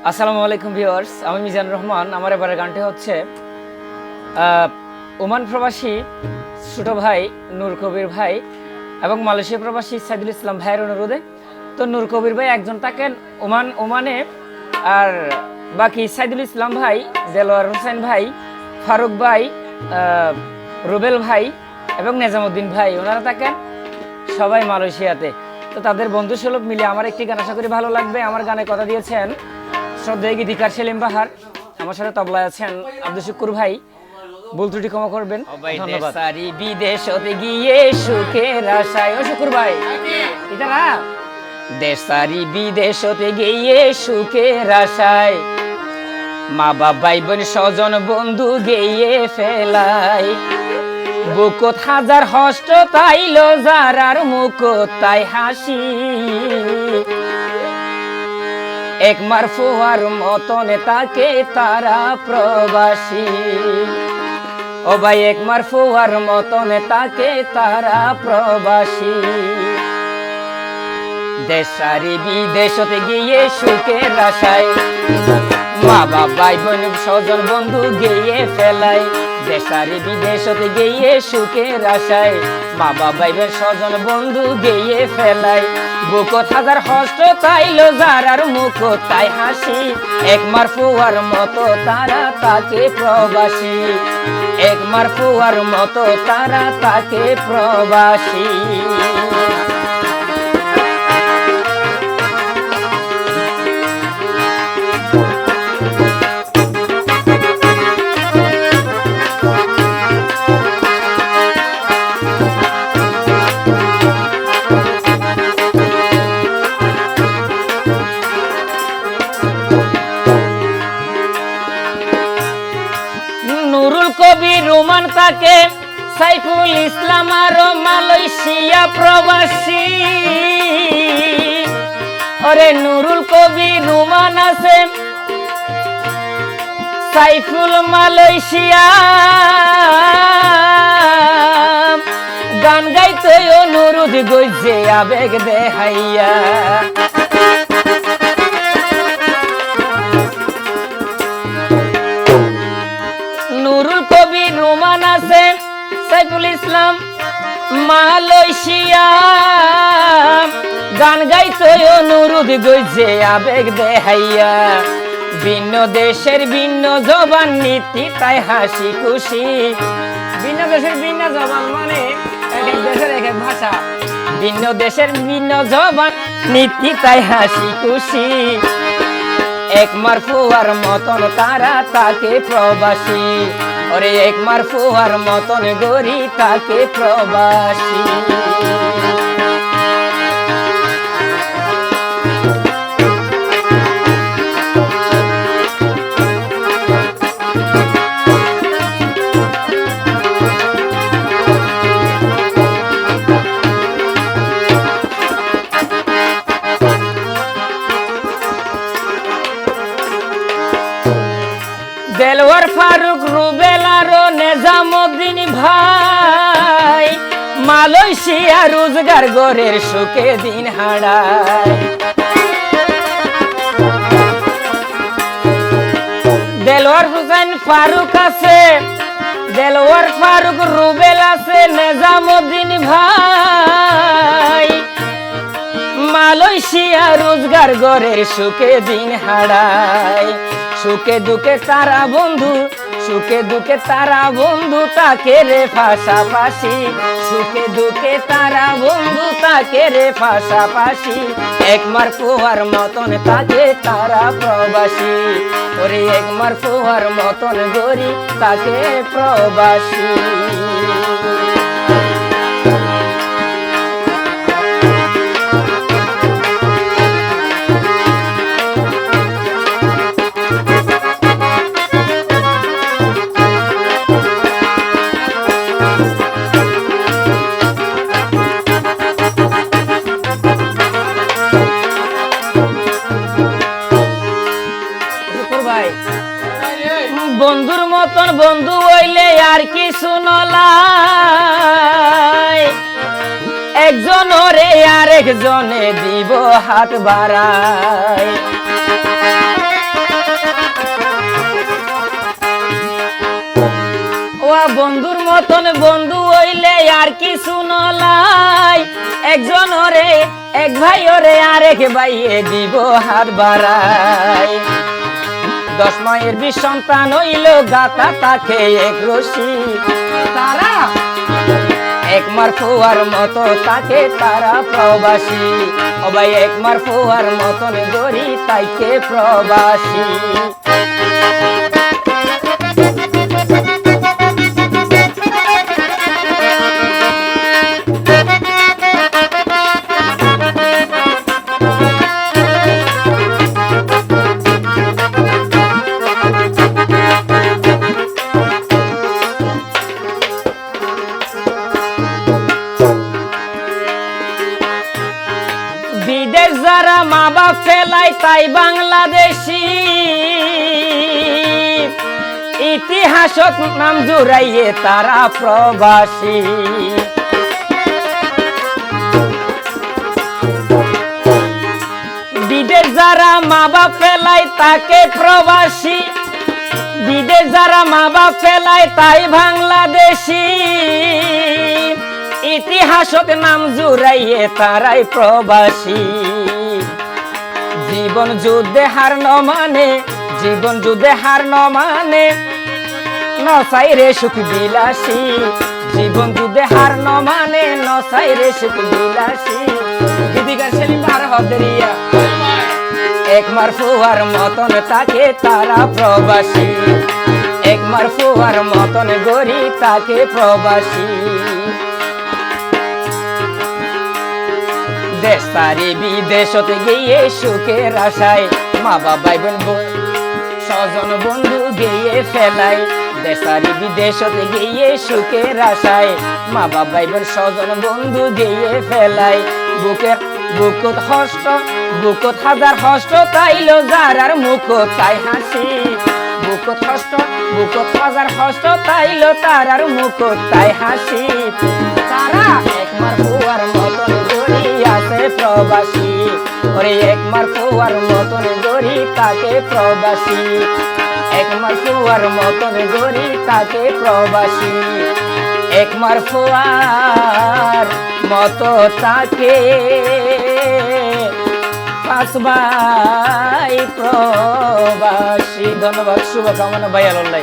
আসসালামু আলাইকুম ভিউয়ার্স, আমি মিজানুর রহমান। আমার এবারের গানটি হচ্ছে ওমান প্রবাসী ছোট ভাই নূর কবির ভাই এবং মালয়েশিয়া প্রবাসী সাইদুল ইসলাম ভাইয়ের অনুরোধে। তো নূর কবির ভাই একজন থাকেন ওমানে, আর বাকি সাইদুল ইসলাম ভাই, দেলোয়ার হোসেন ভাই, ফারুক ভাই, রুবেল ভাই এবং নেজামুদ্দিন ভাই, ওনারা থাকেন সবাই মালয়েশিয়াতে। তো তাদের বন্ধুসুলভ মিলে আমার একটি গান, আশা করি ভালো লাগবে। আমার গানে কথা দিয়েছেন শ্রদ্ধেয় গীতিকার সেলিম বাহার, আমার সাথে তবলায় আছেন আব্দুল শুকুর ভাই। ভুল ত্রুটি ক্ষমা করবেন, ধন্যবাদ। সারি বিদেশতে গিয়ে সুখের আশায়, ও শুকুর ভাই এটা না, দেশারি বিদেশতে গিয়ে সুখের আশায় মা বাবা ভাই বোন স্বজন বন্ধু গিয়ে ফেলায়, বুকত হাজার হষ্ট তাইল যারার মুখত তাই হাসি, একমার ফুয়ার মতন তাকে তারা প্রবাসী। ও ভাই একমার ফুয়ার মতন তাকে তারা প্রবাসী, দেশারি বিদেশতে গিয়ে সুখের আশায় মা বাবা ভাই বোন স্বজন বন্ধু গিয়ে ফেলায়, দেশারি বিদেশতে গিয়ে সুখের আশায় মা বাবা ভাই বোন স্বজন বন্ধু গিয়ে ফেলায়, বুকত হাজার হষ্ট তাইল যারার মুখ তাই হাসি, একমার ফুয়ার মতো তারা তাকে প্রবাসী, একমার ফুয়ার মতো তারা তাকে প্রবাসী। নুরুল কবির রোমান তাকে সাইফুল ইসলাম আরো মালয়েশিয়া প্রবাসী, ওরে নুরুল কবির রোমান আছে সাইফুল মালয়েশিয়া, গান গাইতে অনুরোধ গইছে আবেগ দেখাইয়া, নুরুল কবির রোমান আছে সাইফুল ইসলাম মালয়েশিয়া, গান গাইতে অনুরোধ গইছে আবেগ দেখাইয়া, ভিন্ন দেশের ভিন্ন জবান নীতি তাই হাসি খুশি, ভিন্ন দেশের ভিন্ন জবান মানে এক এক দেশের এক এক ভাষা, ভিন্ন দেশের ভিন্ন জবান নীতি তাই হাসি খুশি, একমার ফুয়ার মতন তারা তাকে প্রবাসী, ওরে একমার ফুয়ার মতন গরি তাকে প্রবাসী। দেলোয়ার ফারুক রুবেল আরো নেজামুদ্দিন ভাই মালয়েশিয়া রোজগার গড়ের সুখে দিন হারায়, দেলোয়ার হোসেন ফারুক আছে, দেলোয়ার ফারুক রুবেল আছে নেজামুদ্দিন ভাই মালয়েশিয়া রোজগার গড়ের সুখে দিন হারায়, সুখে দুঃখে তারা বন্ধু, সুখে দুঃখে তারা বন্ধু তাকে রে পাশাপাশি, সুখে দুঃখে তারা বন্ধু তাকে রে পাশাপাশি, একমার ফুয়ার মতন তাকে তারা প্রবাসী, ওরে একমার ফুয়ার মতন গরি তাকে প্রবাসী। বন্ধুর মতন বন্ধু হইলে আর কি শুনলাই, একজন ওরে আরেকজনে দিব হাত বাড়ায়, মতন বন্ধু হইলে আর কিছু নলাই, একজন ওরে এক ভাই ওরে আরেক ভাইয়ে দিব হাত বাড়াই। 10 মায়ের 20 সন্তান হইল গাতা তাকে এক রশি, তারা এক মার ফুয়ার মতো তাকে তারা প্রবাসী। ও ভাই এক মার ফুয়ার মতন গরি তাইকে প্রবাসী। বিদেশ যারা মা বাপ ফেলাই তাই বাংলাদেশি, ইতিহাসত নাম জুড়াইয়ে তারা প্রবাসী। বিদেশ যারা মা বাপ ফেলাই তাকে প্রবাসী, বিদেশ যারা মা বাপ ফেলাই তাই বাংলাদেশি, ইতিহাসক নাম জুড়াইয়ে তারাই প্রবাসী। জীবন যুদ্ধে হার ন মানে, জীবন যুদ্ধে হার ন মানে, নসাই রে সুখ বিলাসী। জীবন যুদ্ধে হার ন মানে, নসাই রে সুখ বিলাসী। গীতিকার সেলিম আর হদরিয়া এক মার ফুয়ার মতন তাকে তারা প্রবাসী, এক মার ফুয়ার মতন গরি তাকে প্রবাসী। দেশ সারি বিদেশতে গিয়ে সুখের আশায়, মা বাবাই বোন স্বজন বন্ধু গিয়ে ফেলাই। দেশ সারি বিদেশতে গিয়ে সুখের আশায়, মা বাবাই বোন স্বজন বন্ধু গিয়ে ফেলাই। বুকত হস্ত, বুকত হাজার হস্ত তাইল যারার মুখত তাই হাসি। বুকত হস্ত, বুকত হাজার হস্ত তাইল তারার মুখত তাই হাসি। তারা এক মার ফুয়ার মতন গড়ি আছে প্রবাসী, ওরে এক মার ফুয়ার মতন গড়ি তাকে প্রবাসী। এক মার ফুয়ার মতন গড়ি তাকে প্রবাসী। এক মার ফুয়ার মতো তাকে 5 ভাই প্রবাসী। ধন্যবাদ, শুভকামনা ভাই আল্লাহ।